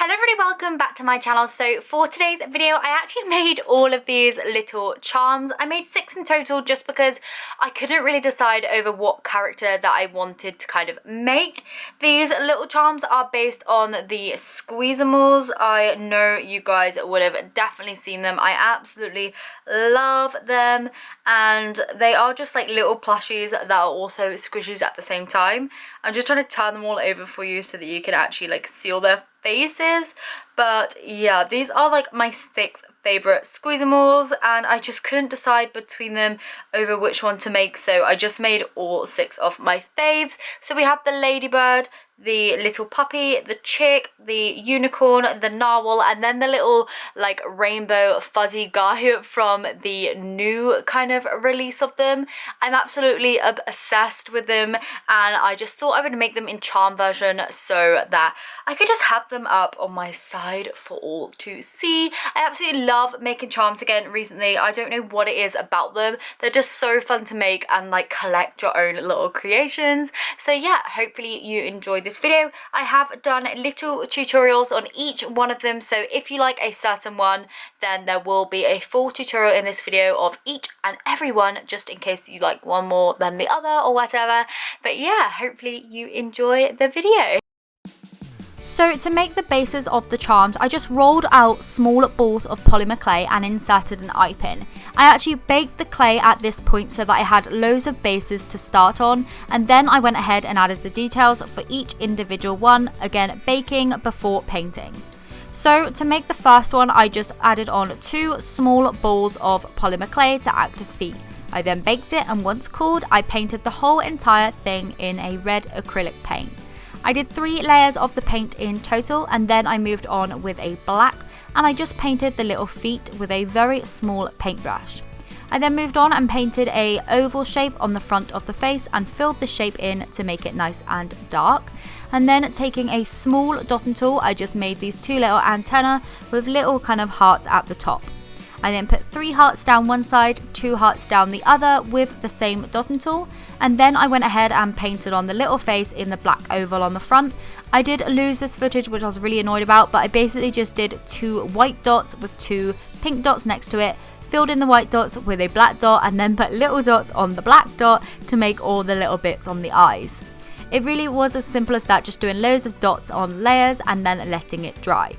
Hello everybody, welcome back to my channel. So for today's video, I actually made all of these little charms. I made 6 in total just because I couldn't really decide over what character that I wanted to kind of make. These little charms are based on the SQUEEZAMALS. I know you guys would have definitely seen them. I absolutely love them, and they are just like little plushies that are also squishies at the same time. I'm just trying to turn them all over for you so that you can actually like see all their faces. But yeah, these are like my 6 favorite SQUEEZAMALS, and I just couldn't decide between them over which one to make, so I just made all 6 of my faves. So we have the ladybird, the little puppy, the chick, the unicorn, the narwhal, and then the little like rainbow fuzzy guy from the new kind of release of them. I'm absolutely obsessed with them, and I just thought I would make them in charm version so that I could just have them up on my side for all to see. I absolutely love making charms again recently. I don't know what it is about them. They're just so fun to make and like collect your own little creations. So yeah, hopefully you enjoyed this video. I have done little tutorials on each one of them, so if you like a certain one, then there will be a full tutorial in this video of each and every one, just in case you like one more than the other or whatever. But yeah, hopefully you enjoy the video. So to make the bases of the charms, I just rolled out small balls of polymer clay and inserted an eye pin. I actually baked the clay at this point so that I had loads of bases to start on, and then I went ahead and added the details for each individual one, again baking before painting. So to make the first one, I just added on 2 small balls of polymer clay to act as feet. I then baked it, and once cooled, I painted the whole entire thing in a red acrylic paint. I did 3 layers of the paint in total, and then I moved on with a black, and I just painted the little feet with a very small paintbrush. I then moved on and painted a oval shape on the front of the face and filled the shape in to make it nice and dark. And then taking a small dotting tool, I just made these 2 little antennae with little kind of hearts at the top. I then put 3 hearts down one side, 2 hearts down the other with the same dotting tool, and then I went ahead and painted on the little face in the black oval on the front. I did lose this footage, which I was really annoyed about, but I basically just did 2 white dots with 2 pink dots next to it, filled in the white dots with a black dot, and then put little dots on the black dot to make all the little bits on the eyes. It really was as simple as that, just doing loads of dots on layers and then letting it dry.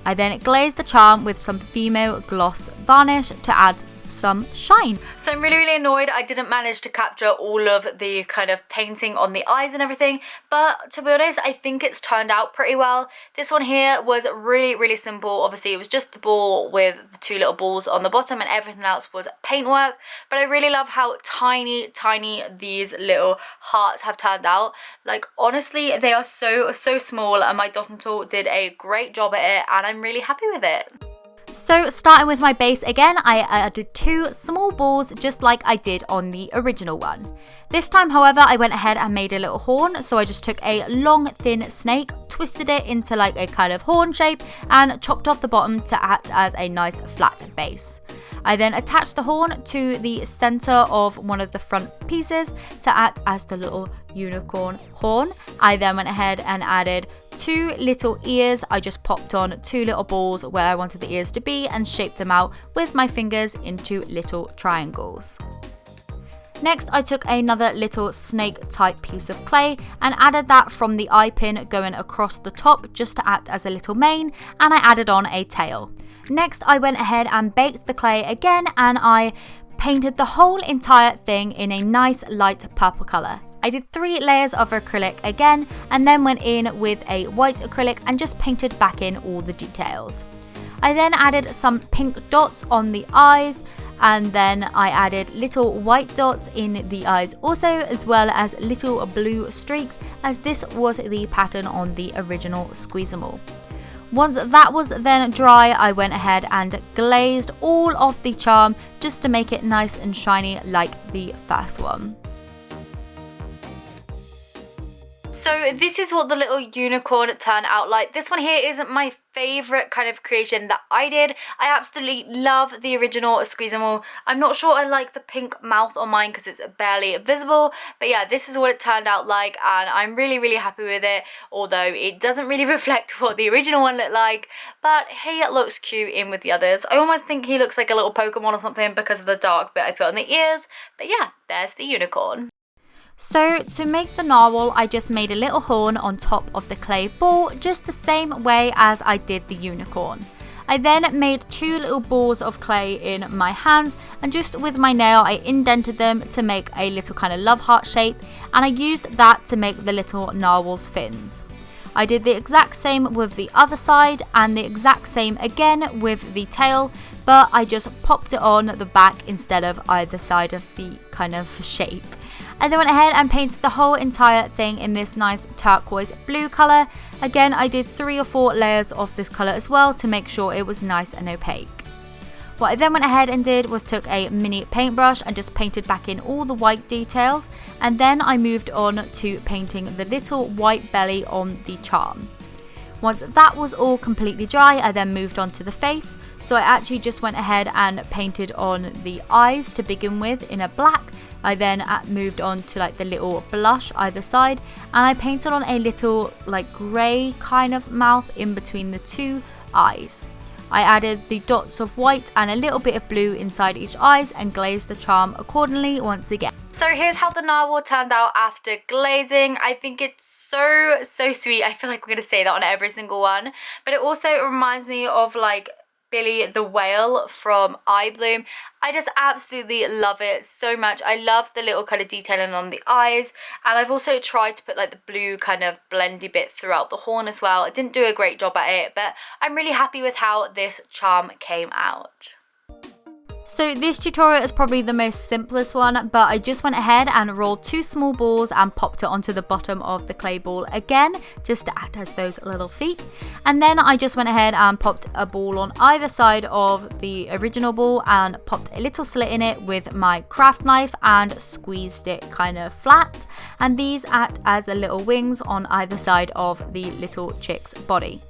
I then glazed the charm with some Fimo gloss varnish to add some shine. So I'm really annoyed I didn't manage to capture all of the kind of painting on the eyes and everything, but to be honest, I think it's turned out pretty well. This one here was really simple. Obviously it was just the ball with the 2 little balls on the bottom, and everything else was paintwork, but I really love how tiny these little hearts have turned out. Like honestly, they are so small, and my dotting tool did a great job at it, and I'm really happy with it. So starting with my base again, I added 2 small balls just like I did on the original one. This time, however, I went ahead and made a little horn, so I just took a long thin snake, twisted it into like a kind of horn shape, and chopped off the bottom to act as a nice flat base. I then attached the horn to the center of one of the front pieces to act as the little unicorn horn. I then went ahead and added 2 little ears. I just popped on 2 little balls where I wanted the ears to be and shaped them out with my fingers into little triangles. Next, I took another little snake type piece of clay and added that from the eye pin going across the top just to act as a little mane, and I added on a tail. Next, I went ahead and baked the clay again, and I painted the whole entire thing in a nice light purple colour. I did 3 layers of acrylic again, and then went in with a white acrylic and just painted back in all the details. I then added some pink dots on the eyes, and then I added little white dots in the eyes also, as well as little blue streaks, as this was the pattern on the original SQUEEZAMAL. Once that was then dry, I went ahead and glazed all of the charm just to make it nice and shiny like the first one. So this is what the little unicorn turned out like. This one here isn't my favourite kind of creation that I did. I absolutely love the original SQUEEZAMAL. I'm not sure I like the pink mouth on mine because it's barely visible, but yeah, this is what it turned out like, and I'm really happy with it, although it doesn't really reflect what the original one looked like. But he looks cute in with the others. I almost think he looks like a little Pokemon or something because of the dark bit I put on the ears, but yeah, there's the unicorn. So to make the narwhal, I just made a little horn on top of the clay ball, just the same way as I did the unicorn. I then made 2 little balls of clay in my hands, and just with my nail I indented them to make a little kind of love heart shape, and I used that to make the little narwhal's fins. I did the exact same with the other side and the exact same again with the tail, but I just popped it on the back instead of either side of the kind of shape. I then went ahead and painted the whole entire thing in this nice turquoise blue colour. Again, I did 3 or 4 layers of this colour as well to make sure it was nice and opaque. What I then went ahead and did was took a mini paintbrush and just painted back in all the white details, and then I moved on to painting the little white belly on the charm. Once that was all completely dry, I then moved on to the face. So I actually just went ahead and painted on the eyes to begin with in a black. I then moved on to like the little blush either side, and I painted on a little like grey kind of mouth in between the 2 eyes. I added the dots of white and a little bit of blue inside each eyes and glazed the charm accordingly once again. So here's how the narwhal turned out after glazing. I think it's so sweet. I feel like we're going to say that on every single one. But it also reminds me of like Billy the whale from Eye Bloom. I just absolutely love it so much. I love the little kind of detailing on the eyes, and I've also tried to put like the blue kind of blendy bit throughout the horn as well. I didn't do a great job at it, but I'm really happy with how this charm came out. So this tutorial is probably the most simplest one, but I just went ahead and rolled 2 small balls and popped it onto the bottom of the clay ball again, just to act as those little feet. And then I just went ahead and popped a ball on either side of the original ball and popped a little slit in it with my craft knife and squeezed it kind of flat. And these act as the little wings on either side of the little chick's body.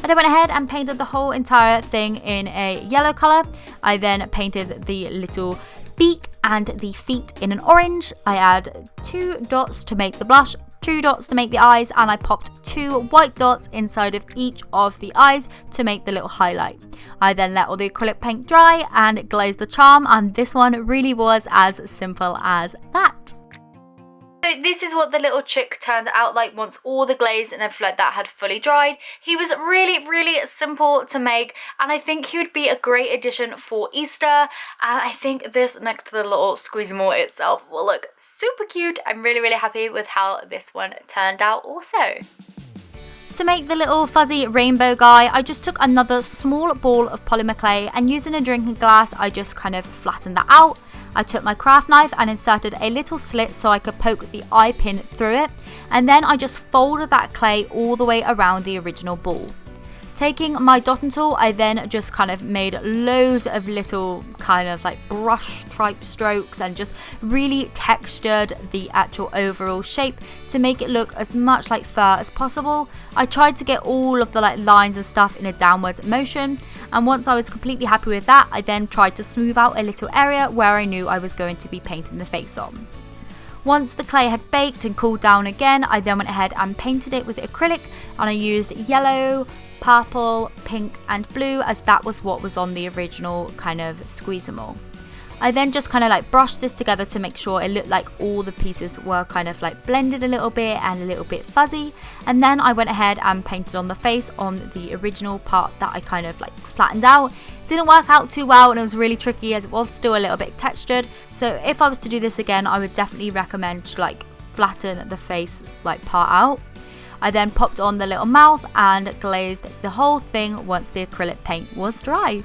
I then went ahead and painted the whole entire thing in a yellow colour. I then painted the little beak and the feet in an orange. I add 2 dots to make the blush, 2 dots to make the eyes, and I popped 2 white dots inside of each of the eyes to make the little highlight. I then let all the acrylic paint dry and glazed the charm, and this one really was as simple as that. So this is what the little chick turned out like once all the glaze and everything like that had fully dried. He was really simple to make, and I think he would be a great addition for Easter. And I think this next to the little SQUEEZAMAL itself will look super cute. I'm really happy with how this one turned out also. To make the little fuzzy rainbow guy, I just took another small ball of polymer clay, and using a drinking glass I just kind of flattened that out. I took my craft knife and inserted a little slit so I could poke the eye pin through it, and then I just folded that clay all the way around the original ball. Taking my dotting tool, I then just kind of made loads of little kind of like brush type strokes and just really textured the actual overall shape to make it look as much like fur as possible. I tried to get all of the like lines and stuff in a downwards motion, and once I was completely happy with that, I then tried to smooth out a little area where I knew I was going to be painting the face on. Once the clay had baked and cooled down again, I then went ahead and painted it with acrylic, and I used yellow, purple, pink and blue, as that was what was on the original kind of SQUEEZAMAL. I then just kind of like brushed this together to make sure it looked like all the pieces were kind of like blended a little bit and a little bit fuzzy, and then I went ahead and painted on the face on the original part that I kind of like flattened out. It didn't work out too well, and it was really tricky as it was still a little bit textured, so if I was to do this again I would definitely recommend to like flatten the face like part out. I then popped on the little mouth and glazed the whole thing once the acrylic paint was dry.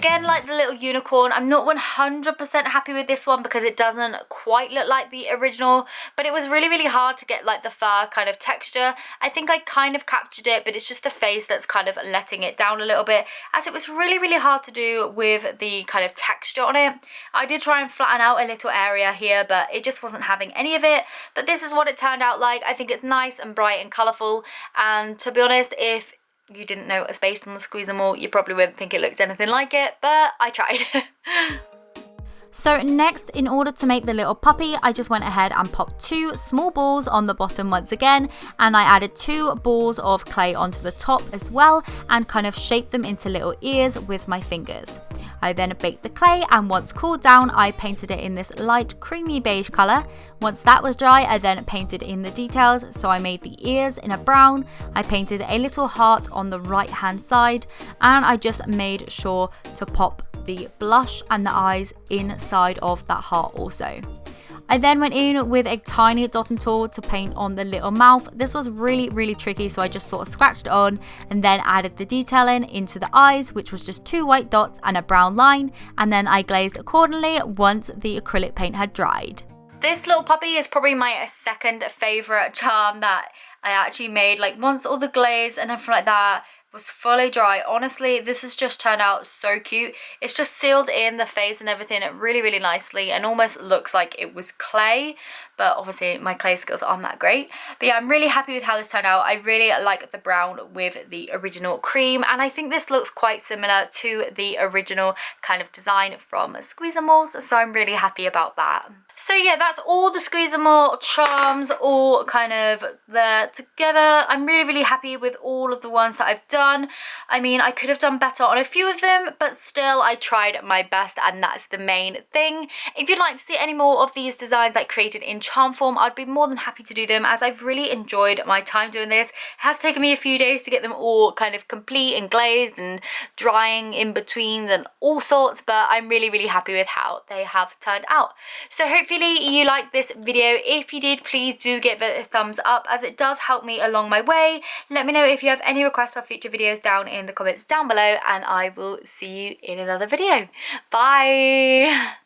Again, like the little unicorn, I'm not 100% happy with this one because it doesn't quite look like the original, but it was really, really hard to get like the fur kind of texture. I think I kind of captured it, but it's just the face that's kind of letting it down a little bit, as it was really, really hard to do with the kind of texture on it. I did try and flatten out a little area here, but it just wasn't having any of it. But this is what it turned out like. I think it's nice and bright and colourful, and to be honest, if you didn't know it was based on the Squeezamal, you probably wouldn't think it looked anything like it, but I tried. So next, in order to make the little puppy, I just went ahead and popped 2 small balls on the bottom once again, and I added 2 balls of clay onto the top as well, and kind of shaped them into little ears with my fingers. I then baked the clay, and once cooled down, I painted it in this light creamy beige colour. Once that was dry, I then painted in the details, so I made the ears in a brown, I painted a little heart on the right hand side, and I just made sure to pop the blush and the eyes inside of that heart also. I then went in with a tiny dotting tool to paint on the little mouth. This was really, really tricky, so I just sort of scratched it on and then added the detailing into the eyes, which was just 2 white dots and a brown line, and then I glazed accordingly once the acrylic paint had dried. This little puppy is probably my second favourite charm that I actually made. Like, once all the glaze and everything like that was fully dry, honestly, this has just turned out so cute. It's just sealed in the face and everything really, really nicely, and almost looks like it was clay, but obviously my clay skills aren't that great. But yeah, I'm really happy with how this turned out. I really like the brown with the original cream, and I think this looks quite similar to the original kind of design from Squeezamals, so I'm really happy about that. So yeah, that's all the Squeezamal charms all kind of there together. I'm really, really happy with all of the ones that I've done. I mean, I could have done better on a few of them, but still I tried my best, and that's the main thing. If you'd like to see any more of these designs like created in charm form, I'd be more than happy to do them, as I've really enjoyed my time doing this. It has taken me a few days to get them all kind of complete and glazed and drying in between and all sorts, but I'm really, really happy with how they have turned out. So hopefully you liked this video. If you did, please do give it a thumbs up, as it does help me along my way. Let me know if you have any requests for future videos down in the comments down below, and I will see you in another video. Bye!